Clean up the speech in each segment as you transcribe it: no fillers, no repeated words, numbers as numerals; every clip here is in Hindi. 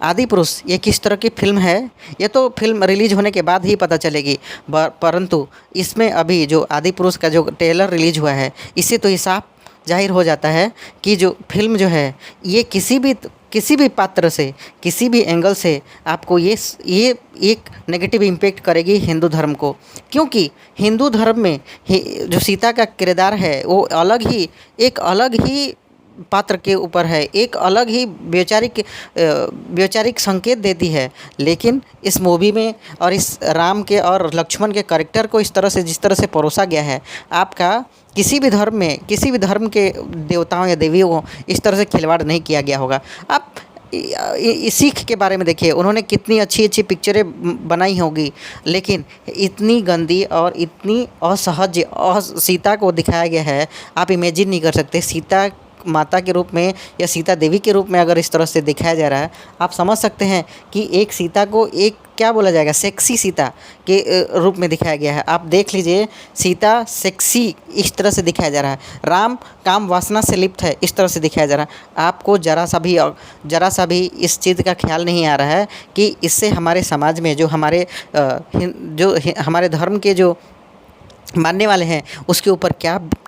आदि पुरुष ये किस तरह की फ़िल्म है, ये तो फ़िल्म रिलीज़ होने के बाद ही पता चलेगी। परंतु इसमें अभी जो आदि पुरुष का जो ट्रेलर रिलीज़ हुआ है, इससे तो ये साफ ज़ाहिर हो जाता है कि जो फ़िल्म जो है ये किसी भी पात्र से, किसी भी एंगल से आपको ये एक नेगेटिव इम्पैक्ट करेगी हिंदू धर्म को। क्योंकि हिंदू धर्म में जो सीता का किरदार है वो एक अलग ही पात्र के ऊपर है, एक अलग ही वैचारिक संकेत देती है। लेकिन इस मूवी में और इस राम के और लक्ष्मण के कैरेक्टर को जिस तरह से परोसा गया है, आपका किसी भी धर्म में, किसी भी धर्म के देवताओं या देवियों को इस तरह से खिलवाड़ नहीं किया गया होगा। आप सिख के बारे में देखिए, उन्होंने कितनी अच्छी अच्छी पिक्चरें बनाई होगी, लेकिन इतनी गंदी और इतनी असहज सीता को दिखाया गया है, आप इमेजिन नहीं कर सकते। सीता माता के रूप में या सीता देवी के रूप में अगर इस तरह से दिखाया जा रहा है, आप समझ सकते हैं कि एक सीता को एक क्या बोला जाएगा, सेक्सी सीता के रूप में दिखाया गया है। आप देख लीजिए, सीता सेक्सी इस तरह से दिखाया जा रहा है, राम काम वासना से लिप्त है इस तरह से दिखाया जा रहा है। आपको ज़रा सा भी इस चीज़ का ख्याल नहीं आ रहा है कि इससे हमारे समाज में जो हमारे धर्म के जो मानने वाले हैं उसके ऊपर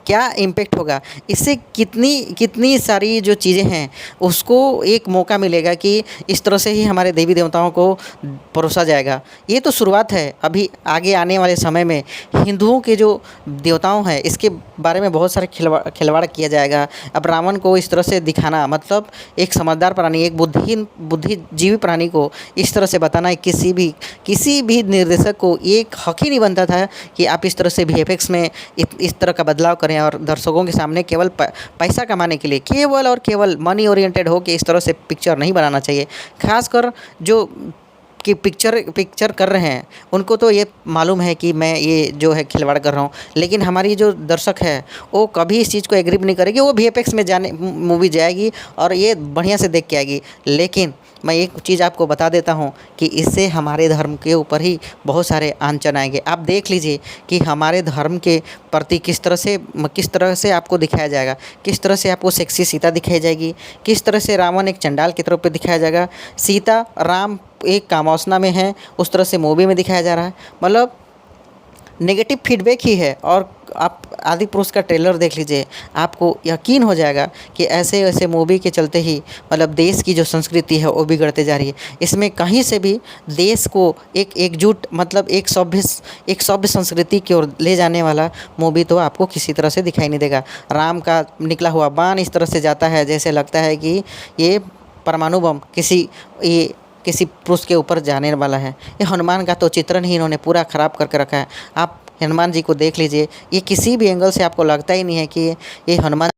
क्या इम्पेक्ट होगा। इससे कितनी सारी जो चीज़ें हैं उसको एक मौका मिलेगा कि इस तरह से ही हमारे देवी देवताओं को परोसा जाएगा। ये तो शुरुआत है, अभी आगे आने वाले समय में हिंदुओं के जो देवताओं हैं इसके बारे में बहुत सारे खिलवाड़ किया जाएगा। अब रावण को इस तरह से दिखाना, मतलब एक समझदार प्राणी, एक बुद्धिजीवी प्राणी को इस तरह से बताना है, किसी भी निर्देशक को एक हक ही नहीं बनता था कि आप इस तरह से वीएफएक्स में इस तरह का बदलाव करें और दर्शकों के सामने केवल पैसा कमाने के लिए केवल मनी ओरिएंटेड हो के इस तरह से पिक्चर नहीं बनाना चाहिए। खासकर जो कि पिक्चर कर रहे हैं उनको तो ये मालूम है कि मैं ये जो है खिलवाड़ कर रहा हूँ, लेकिन हमारी जो दर्शक है वो कभी इस चीज़ को एग्री नहीं करेगी। वो वीएफएक्स में मूवी जाएगी और ये बढ़िया से देख के आएगी। लेकिन मैं एक चीज़ आपको बता देता हूँ कि इससे हमारे धर्म के ऊपर ही बहुत सारे आंचन आएंगे। आप देख लीजिए कि हमारे धर्म के प्रति किस तरह से आपको दिखाया जाएगा, किस तरह से आपको सेक्सी सीता दिखाई जाएगी, किस तरह से रावण एक चंडाल की तरफ पे दिखाया जाएगा, सीता राम एक कामवासना में है उस तरह से मूवी में दिखाया जा रहा है। मतलब नेगेटिव फीडबैक ही है। और आप आदि पुरुष का ट्रेलर देख लीजिए, आपको यकीन हो जाएगा कि ऐसे मूवी के चलते ही मतलब देश की जो संस्कृति है वो बिगड़ते जा रही है। इसमें कहीं से भी देश को एकजुट मतलब एक सभ्य संस्कृति की ओर ले जाने वाला मूवी तो आपको किसी तरह से दिखाई नहीं देगा। राम का निकला हुआ बाण इस तरह से जाता है जैसे लगता है कि ये परमाणु बम किसी पुरुष के ऊपर जाने वाला है। ये हनुमान का तो चित्रण ही इन्होंने पूरा ख़राब करके रखा है। आप हनुमान जी को देख लीजिए, ये किसी भी एंगल से आपको लगता ही नहीं है कि ये हनुमान